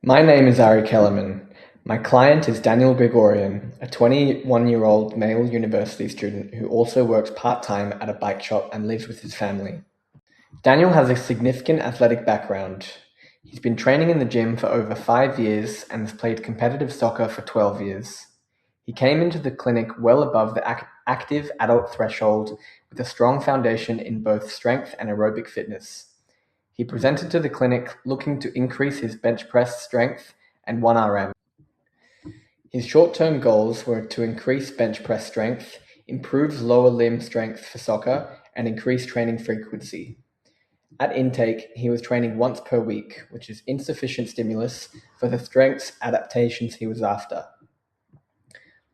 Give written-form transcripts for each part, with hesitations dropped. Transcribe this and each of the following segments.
My name is Ari Kellerman. My client is Daniel Gregorian, a 21-year-old male university student who also works part-time at a bike shop and lives with his family. Daniel has a significant athletic background. He's been training in the gym for over 5 years and has played competitive soccer for 12 years. He came into the clinic well above the active adult threshold with a strong foundation in both strength and aerobic fitness. He presented to the clinic looking to increase his bench press strength and 1RM. His short-term goals were to increase bench press strength, improve lower limb strength for soccer, and increase training frequency. At intake, he was training once per week, which is insufficient stimulus for the strengths adaptations he was after.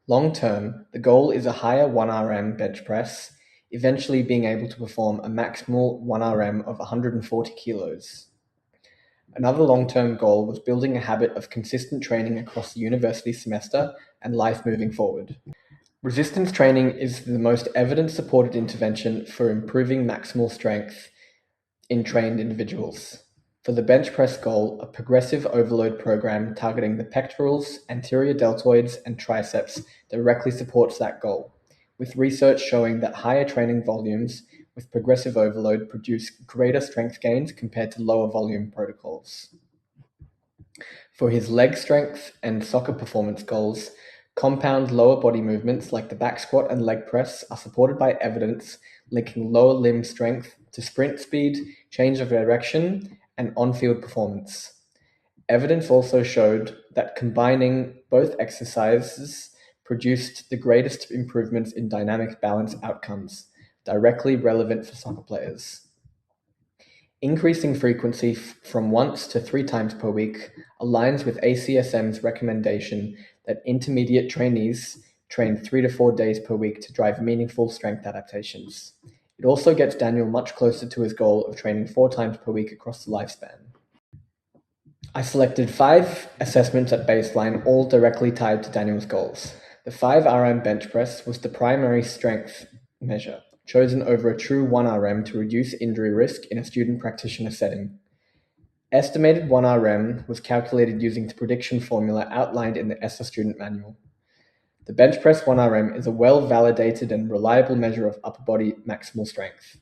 Long term, the goal is a higher 1RM bench press, eventually being able to perform a maximal 1RM of 140 kilos. Another long-term goal was building a habit of consistent training across the university semester and life moving forward. Resistance training is the most evidence-supported intervention for improving maximal strength in trained individuals. For the bench press goal, a progressive overload program targeting the pectorals, anterior deltoids, and triceps directly supports that goal, with research showing that higher training volumes with progressive overload produce greater strength gains compared to lower volume protocols. For his leg strength and soccer performance goals, compound lower body movements like the back squat and leg press are supported by evidence linking lower limb strength to sprint speed, change of direction, and on-field performance. Evidence also showed that combining both exercises produced the greatest improvements in dynamic balance outcomes, directly relevant for soccer players. Increasing frequency from once to 3 times per week aligns with ACSM's recommendation that intermediate trainees train 3 to 4 days per week to drive meaningful strength adaptations. It also gets Daniel much closer to his goal of training 4 times per week across the lifespan. I selected 5 assessments at baseline, all directly tied to Daniel's goals. The 5RM bench press was the primary strength measure, chosen over a true 1RM to reduce injury risk in a student practitioner setting. Estimated 1RM was calculated using the prediction formula outlined in the EXSC student manual. The bench press 1RM is a well-validated and reliable measure of upper body maximal strength.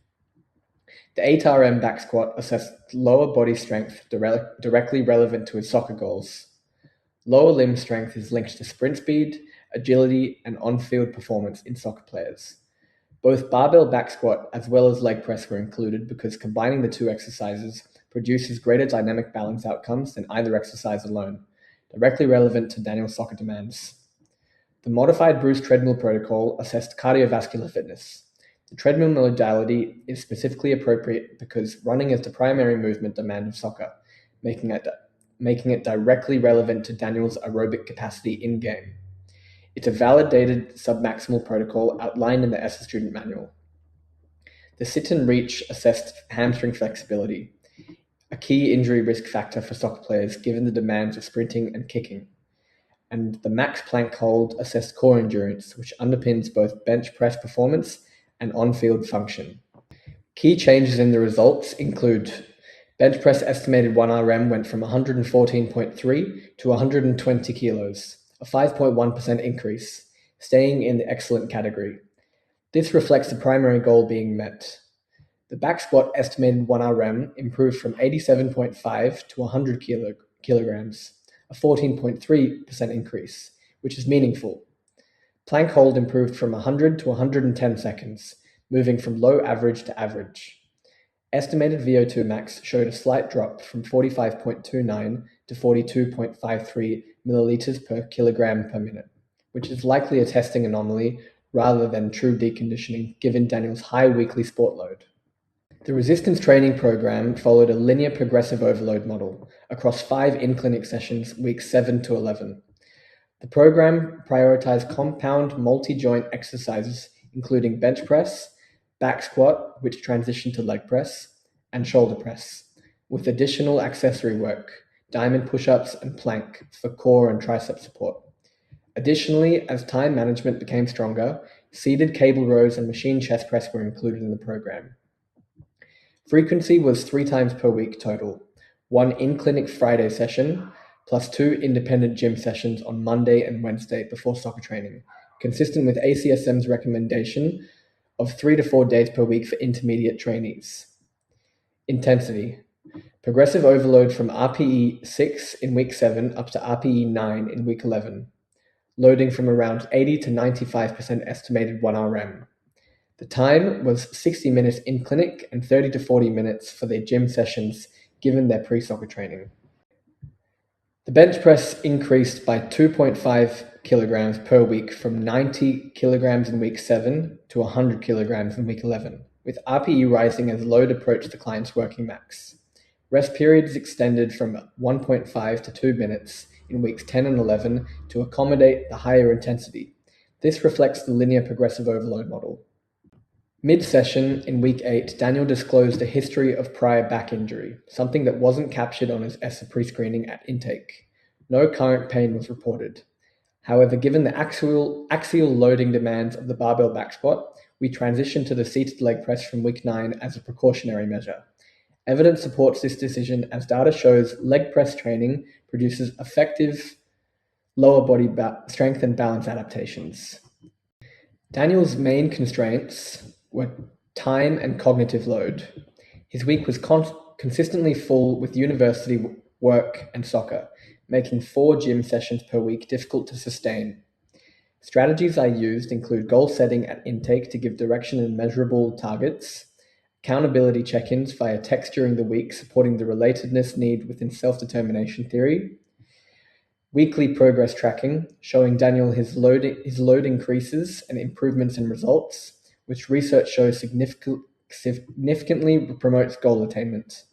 The 8RM back squat assessed lower body strength directly relevant to his soccer goals. Lower limb strength is linked to sprint speed, agility, and on-field performance in soccer players. Both barbell back squat as well as leg press were included because combining the 2 exercises produces greater dynamic balance outcomes than either exercise alone, directly relevant to Daniel's soccer demands. The modified Bruce treadmill protocol assessed cardiovascular fitness. The treadmill modality is specifically appropriate because running is the primary movement demand of soccer, making it directly relevant to Daniel's aerobic capacity in-game. It's a validated submaximal protocol outlined in the EXSC student manual. The sit and reach assessed hamstring flexibility, a key injury risk factor for soccer players given the demands of sprinting and kicking. And the max plank hold assessed core endurance, which underpins both bench press performance and on-field function. Key changes in the results include bench press estimated 1RM went from 114.3 to 120 kilos, a 5.1% increase, staying in the excellent category. This reflects the primary goal being met. The back squat estimated 1RM improved from 87.5 to 100 kilograms, a 14.3% increase, which is meaningful. Plank hold improved from 100 to 110 seconds, moving from low average to average. Estimated VO2 max showed a slight drop from 45.29 to 42.53 milliliters per kilogram per minute, which is likely a testing anomaly rather than true deconditioning given Daniel's high weekly sport load. The resistance training program followed a linear progressive overload model across 5 in-clinic sessions weeks 7 to 11. The program prioritized compound multi-joint exercises including bench press, back squat, which transitioned to leg press, and shoulder press, with additional accessory work, diamond push-ups and plank for core and tricep support. Additionally, as time management became stronger, seated cable rows and machine chest press were included in the program. Frequency was 3 times per week total, 1 in-clinic Friday session, plus 2 independent gym sessions on Monday and Wednesday before soccer training, consistent with ACSM's recommendation of 3 to 4 days per week for intermediate trainees. Intensity. Progressive overload from RPE 6 in week 7 up to RPE 9 in week 11. Loading from around 80 to 95% estimated 1RM. The time was 60 minutes in clinic and 30 to 40 minutes for their gym sessions given their pre-soccer training. The bench press increased by 2.5 kilograms per week from 90 kilograms in week 7 to 100 kilograms in week 11, with RPE rising as load approached the client's working max. Rest periods extended from 1.5 to 2 minutes in weeks 10 and 11 to accommodate the higher intensity. This reflects the linear progressive overload model. Mid-session in week 8, Daniel disclosed a history of prior back injury, something that wasn't captured on his EXSC pre-screening at intake. No current pain was reported. However, given the axial loading demands of the barbell back squat, we transitioned to the seated leg press from week 9 as a precautionary measure. Evidence supports this decision as data shows leg press training produces effective lower body strength and balance adaptations. Daniel's main constraints were time and cognitive load. His week was consistently full with university work and soccer, making 4 gym sessions per week difficult to sustain. Strategies I used include goal setting at intake to give direction and measurable targets, accountability check-ins via text during the week supporting the relatedness need within self-determination theory, weekly progress tracking, showing Daniel his load increases and improvements in results, which research shows significantly promotes goal attainment,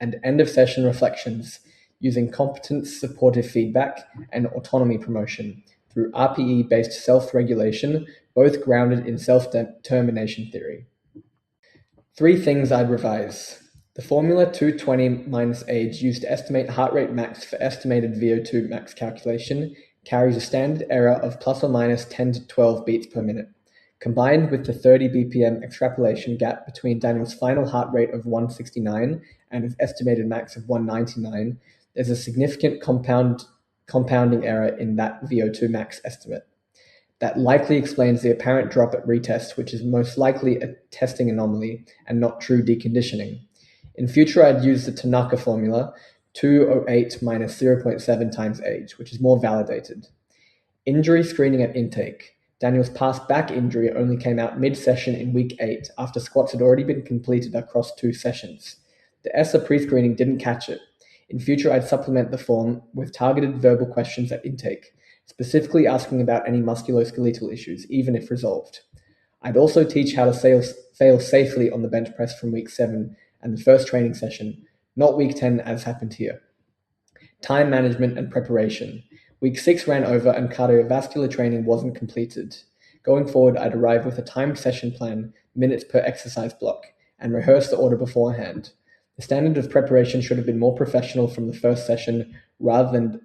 and end-of-session reflections, using competence supportive feedback and autonomy promotion through RPE-based self-regulation, both grounded in self-determination theory. 3 things I'd revise. The formula 220 minus age used to estimate heart rate max for estimated VO2 max calculation carries a standard error of plus or minus 10 to 12 beats per minute. Combined with the 30 BPM extrapolation gap between Daniel's final heart rate of 169 and his estimated max of 199, there's a significant compounding error in that VO2 max estimate. That likely explains the apparent drop at retest, which is most likely a testing anomaly and not true deconditioning. In future, I'd use the Tanaka formula, 208 minus 0.7 times age, which is more validated. Injury screening at intake. Daniel's past back injury only came out mid-session in week 8 after squats had already been completed across 2 sessions. The EXSC pre-screening didn't catch it. In future, I'd supplement the form with targeted verbal questions at intake, specifically asking about any musculoskeletal issues, even if resolved. I'd also teach how to fail safely on the bench press from week 7 and the first training session, not week 10 as happened here. Time management and preparation. Week 6 ran over and cardiovascular training wasn't completed. Going forward, I'd arrive with a timed session plan, minutes per exercise block, and rehearse the order beforehand. The standard of preparation should have been more professional from the first session rather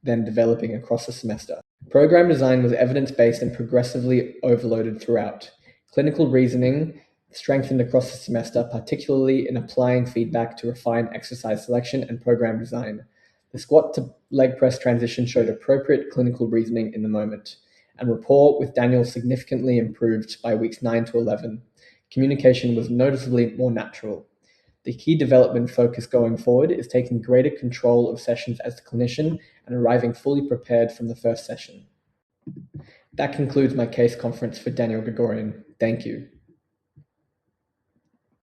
than developing across the semester. Program design was evidence-based and progressively overloaded throughout. Clinical reasoning strengthened across the semester, particularly in applying feedback to refine exercise selection and program design. The squat to leg press transition showed appropriate clinical reasoning in the moment, and rapport with Daniel significantly improved by weeks 9 to 11. Communication was noticeably more natural. The key development focus going forward is taking greater control of sessions as the clinician and arriving fully prepared from the first session. That concludes my case conference for Daniel Gregorian. Thank you.